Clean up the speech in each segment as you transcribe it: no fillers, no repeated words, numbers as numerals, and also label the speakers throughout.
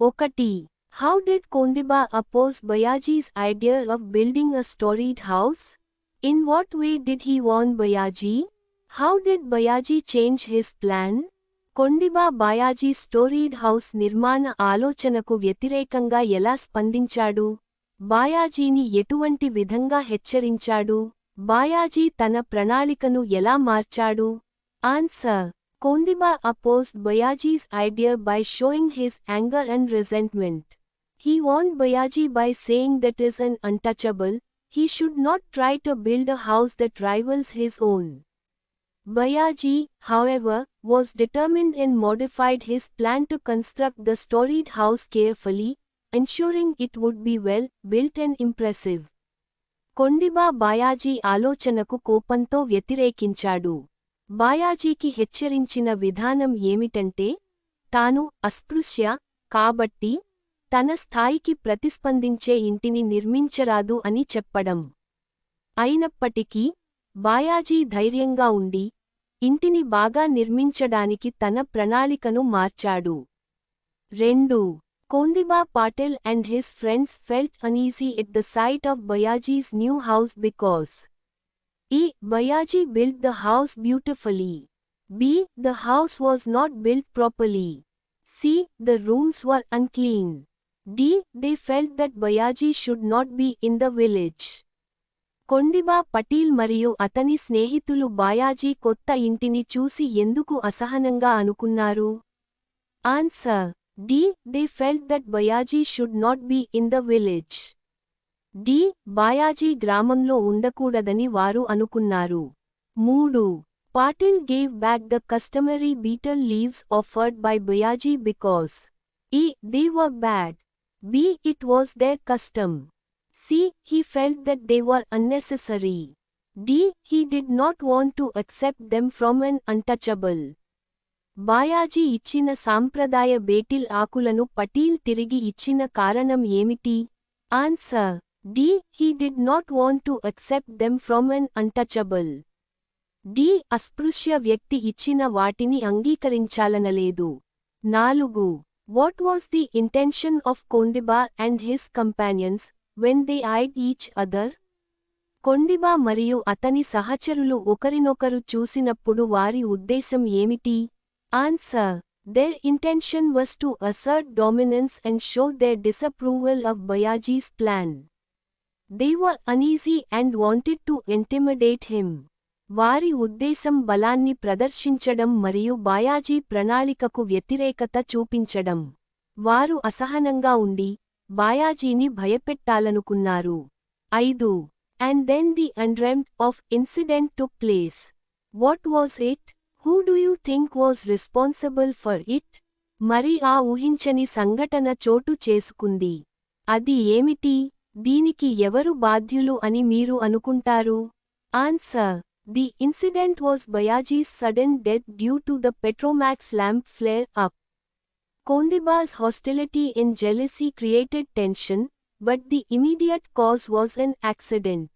Speaker 1: ఒకటి. How did Kondiba oppose Bayaji's idea of building a storied house? In what way did he warn Bayaji? How did Bayaji change his plan? Kondiba Bayaji storied house నిర్మాణ ఆలోచనకు వ్యతిరేకంగా ఎలా స్పందించాడు? బాయాజీని ఎటువంటి విధంగా హెచ్చరించాడు? బాయాజీ తన ప్రణాళికను ఎలా మార్చాడు? Answer. Kondiba opposed Bayaji's idea by showing his anger and resentment. He warned Bayaji by saying that is an untouchable, he should not try to build a house that rivals his own. Bayaji, however, was determined and modified his plan to construct the storied house carefully, ensuring it would be well built and impressive. Kondiba Bayaji ఆలోచనకు కోపంతో వ్యతిరేకించాడు. బాయాజీకి హెచ్చరించిన విధానం ఏమిటంటే, తాను అస్పృశ్య కాబట్టి తన స్థాయికి ప్రతిస్పందించే ఇంటిని నిర్మించరాదు అని చెప్పడం. అయినప్పటికీ బాయాజీ ధైర్యంగా ఉండి ఇంటిని బాగా నిర్మించడానికి తన ప్రణాళికను మార్చాడు. 2. Kondiba Patil and his friends felt uneasy at the sight of Bayaji's new house because A. Bayaji built the house beautifully. B. The house was not built properly. C. The rooms were unclean. D. They felt that Bayaji should not be in the village. Kondiba పటీల్ మరియు అతని స్నేహితులు బాయాజీ కొత్త ఇంటిని చూసి ఎందుకు అసహనంగా అనుకున్నారు? Answer. D. They felt that Bayaji should not be in the village. D. బాయాజీ గ్రామంలో ఉండకూడదని వారు అనుకున్నారు. 3. Patil gave back the customary betel leaves offered by Bayaji because A. They were bad. B. It was their custom. C. He felt that they were unnecessary. D. He did not want to accept them from an untouchable. బాయాజీ ఇచ్చిన సాంప్రదాయ బేటిల్ ఆకులను పటీల్ తిరిగి ఇచ్చిన కారణం ఏమిటి? Answer. D. He did not want to accept them from an untouchable. D. అస్పృశ్య వ్యక్తి ఇచ్చిన వాటిని అంగీకరించాలనలేదు. 4. What was the intention of Kondiba and his companions when they eyed each other? Kondiba మరియు అతని సహచరులు ఒకరినొకరు చూసినప్పుడు వారి ఉద్దేశం ఏమిటి? Answer. Their intention was to assert dominance and show their disapproval of Bayaji's plan. They were uneasy and wanted to intimidate him. వారి ఉద్దేశం బలాన్ని ప్రదర్శించడం మరియు బాయాజీ ప్రణాళికకు వ్యతిరేకత చూపించడం. వారు అసహనంగా ఉండి బాయాజీని భయపెట్టాలనుకున్నారు. 5. And then the unremmed of incident took place. What was it? Who do you think was responsible for it? మరి ఆ ఊహించని సంఘటన చోటు చేసుకుంది. అది ఏమిటి? దీనికి ఎవరు బాధ్యులు అని మీరు అనుకుంటారు? Answer. The incident was Bayaji's sudden death due to the Petromax lamp flare-up. Kondiba's hostility and jealousy created tension, but the immediate cause was an accident.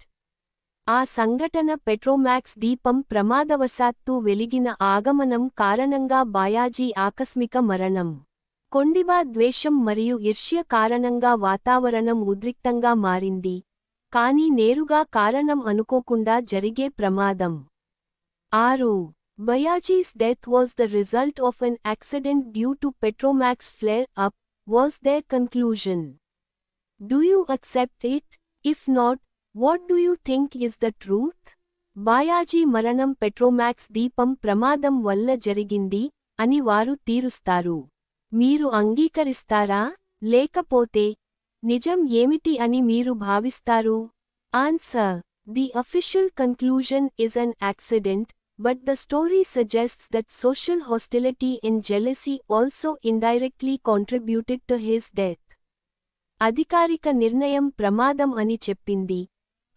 Speaker 1: ఆ సంఘటన పెట్రోమాక్స్ దీపం ప్రమాదవశాత్తు వెలిగిన ఆగమనం కారణంగా బాయాజీ ఆకస్మిక మరణం. కొండిబా ద్వేషం మరియు ఈర్ష్య కారణంగా వాతావరణం ఉద్రిక్తంగా మారింది, కానీ నేరుగా కారణం అనుకోకుండా జరిగే ప్రమాదం. 6. Bayaji's death was the result of an accident due to Petromax flare-up, was their conclusion. Do you accept it? If not, what do you think is the truth? బాయాజీ మరణం పెట్రోమాక్స్ దీపం ప్రమాదం వల్ల జరిగింది అని వారు తీరుస్తారు. మీరు అంగీకరిస్తారా? లేకపోతే నిజం ఏమిటి అని మీరు భావిస్తారు? Answer. The official conclusion is an accident, but the story suggests that social hostility and jealousy also indirectly contributed to his death. అధికారిక నిర్ణయం ప్రమాదం అని చెప్పింది,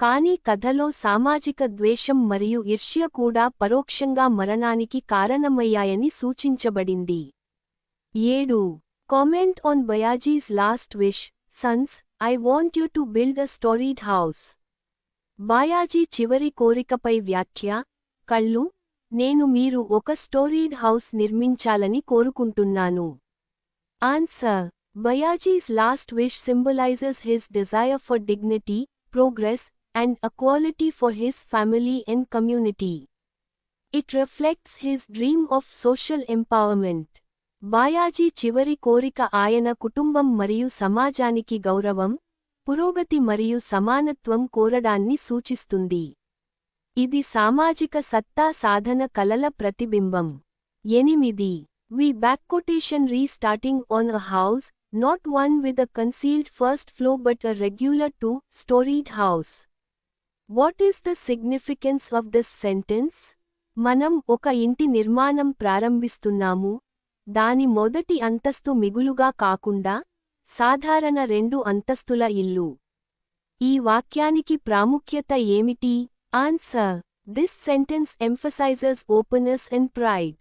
Speaker 1: కానీ కథలో సామాజిక ద్వేషం మరియు ఈర్ష్య కూడా పరోక్షంగా మరణానికి కారణమయ్యాయని సూచించబడింది. 7. Comment on Bayaji's last wish, sons, I want you to build a storied house. బాయాజీ చివరి కోరికపై వ్యాఖ్య, కళ్ళు, నేను మీరు ఒక స్టోరీడ్ హౌస్ నిర్మించాలని కోరుకుంటున్నాను. Answer. Bayaji's last wish symbolizes his desire for dignity, progress, and equality for his family and community. It reflects his dream of social empowerment. బాయాజీ చివరి కోరిక ఆయన కుటుంబం మరియు సమాజానికి గౌరవం, పురోగతి మరియు సమానత్వం కోరడాన్ని సూచిస్తుంది. ఇది సామాజిక సత్తా సాధన కలల ప్రతిబింబం. 8. We backquotation restarting on a house, not one with a concealed first floor but a regular two-storied house. What is the significance of this sentence? మనం ఒక ఇంటి నిర్మాణం ప్రారంభిస్తున్నాము, దాని మొదటి అంతస్తు మిగులుగా కాకుండా, సాధారణ 2 అంతస్తుల ఇల్లు. ఈ వాక్యానికి ప్రాముఖ్యత ఏమిటి? Answer. This sentence emphasizes openness and pride.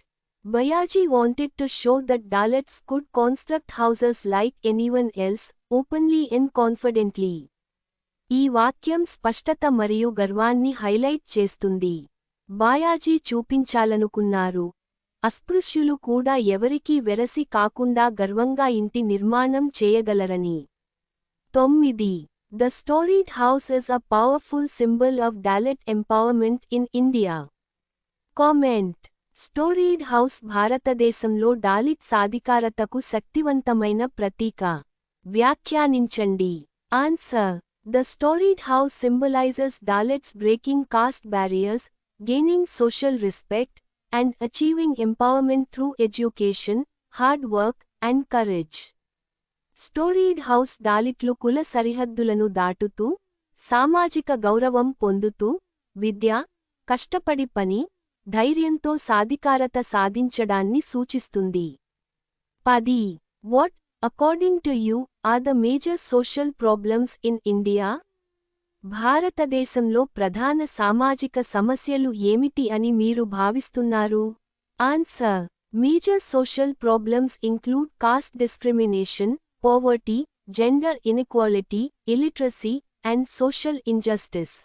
Speaker 1: Bayaji wanted to show that Dalits could construct houses like anyone else, openly and confidently. ఈ వాక్యం స్పష్టత మరియు గర్వాన్ని హైలైట్ చేస్తుంది. బాయాజీ చూపించాలనుకున్నారు, అస్పృశ్యులు కూడా ఎవరికీ వెరసి కాకుండా గర్వంగా ఇంటి నిర్మాణం చేయగలరని. 9. The storied house is a powerful symbol of Dalit empowerment in India. Comment. Storied house భారతదేశంలో డాలిట్ సాధికారతకు శక్తివంతమైన ప్రతీక. వ్యాఖ్యానించండి. Answer. The storied house symbolizes Dalits breaking caste barriers, gaining social respect, and achieving empowerment through education, hard work, and courage. Storied house దాలిట్లు కుల సరిహద్దులను దాటుతూ, సామాజిక గౌరవం పొందుతూ, విద్య, కష్టపడి పని, ధైర్యంతో సాధికారత సాధించడాన్ని సూచిస్తుంది. 10. What, according to you, are the major social problems in India? భారతదేశంలో ప్రధాన సామాజిక సమస్యలు ఏమిటి అని మీరు భావిస్తున్నారు? Answer. Major social problems include caste discrimination, poverty, gender inequality, illiteracy, and social injustice.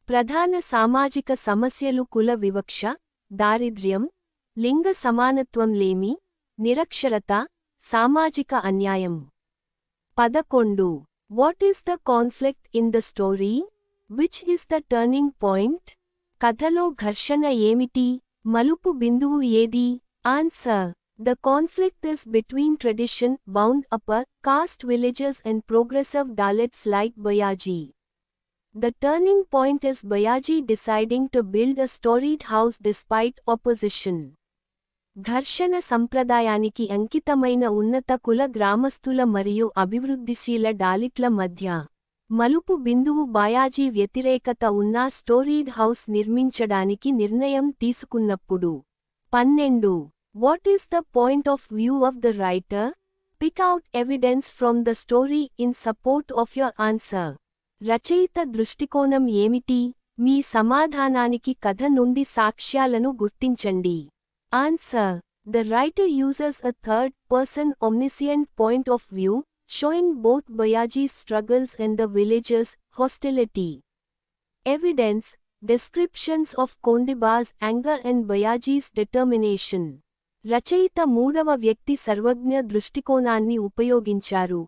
Speaker 1: ప్రధాన సామాజిక సమస్యలు కుల వివక్ష, దారిద్ర్యం, లింగ సమానత్వం లేమి, నిరక్షరత, సామాజిక అన్యాయం. 11. What is the conflict in the story? Which is the turning point? కథలో ఘర్షణ ఏమిటి? మలుపు బిందువు ఏది? Answer. The conflict is between tradition-bound upper caste villages and progressive Dalits like Bayaji. The turning point is Bayaji deciding to build a storied house despite opposition. ఘర్షణ సంప్రదాయానికి అంకితమైన ఉన్నత కుల గ్రామస్థుల మరియు అభివృద్ధిశీల డాలిట్ల మధ్య. మలుపు బిందువు బాయాజీ వ్యతిరేకత ఉన్న స్టోరీడ్ హౌస్ నిర్మించడానికి నిర్ణయం తీసుకున్నప్పుడు. 12. What is the point of view of the writer? Pick out evidence from the story in support of your answer. రచయిత దృష్టికోణం ఏమిటి? మీ సమాధానానికి కథ నుండి సాక్ష్యాలను గుర్తించండి. Answer. The writer uses a third-person omniscient point of view, showing both Bayaji's struggles and the villagers' hostility. Evidence. Descriptions of Kondiba's anger and Bayaji's determination. రచయిత మూడవ వ్యక్తి సర్వజ్ఞ దృష్టికోణాన్ని ఉపయోగించారు,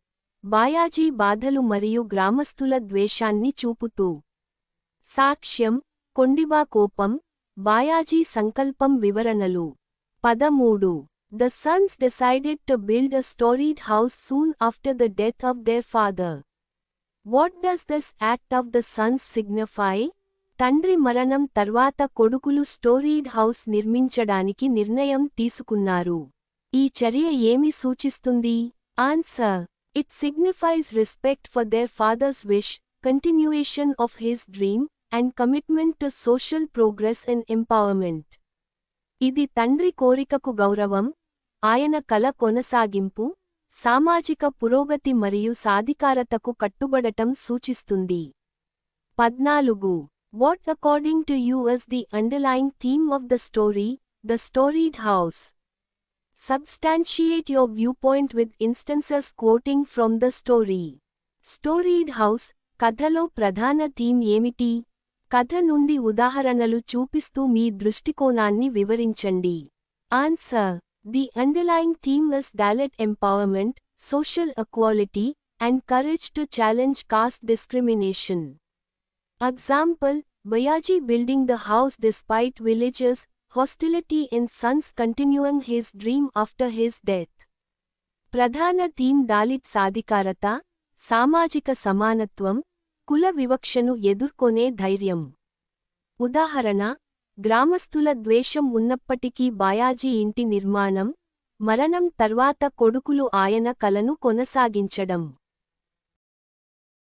Speaker 1: బాయాజీ బాధలు మరియు గ్రామస్థుల ద్వేషాన్ని చూపుతూ. సాక్ష్యం, కొండిబా కోపం, బాయాజీ సంకల్పం వివరణలు. 13. The sons decided to build a storied house soon after the death of their father. What does this act of the sons signify? తండ్రి మరణం తర్వాత కొడుకులు స్టోరీడ్ హౌస్ నిర్మించడానికి నిర్ణయం తీసుకున్నారు. ఈ చర్య ఏమి సూచిస్తుంది? Answer. It signifies respect for their father's wish, continuation of his dream, and commitment to social progress and empowerment. ఇది తండ్రి కోరికకు గౌరవం, ఆయన కల కొనసాగింపు, సామాజిక పురోగతి మరియు సాధికారతకు కట్టుబడటం సూచిస్తుంది. 14. What according to you is the underlying theme of the story, The Storied House? Substantiate your viewpoint with instances quoting from the story. Storied House, కథలో ప్రధాన థీమ్ ఏమిటి? కథ నుండి ఉదాహరణలు చూపిస్తూ మీ దృష్టికోణాన్ని వివరించండి. Answer. The underlying theme is Dalit empowerment, social equality, and courage to challenge caste discrimination. Example, Bayaji building the house despite villagers' hostility and sons continuing his dream after his death. ప్రధాన theme దాలిట్ సాధికారత, సామాజిక సమానత్వం, కుల వివక్షను ఎదుర్కొనే ధైర్యం. ఉదాహరణ, గ్రామస్తుల ద్వేషం ఉన్నప్పటికీ బాయాజీ ఇంటి నిర్మాణం, మరణం తర్వాత కొడుకులు ఆయన కలను కొనసాగించడం.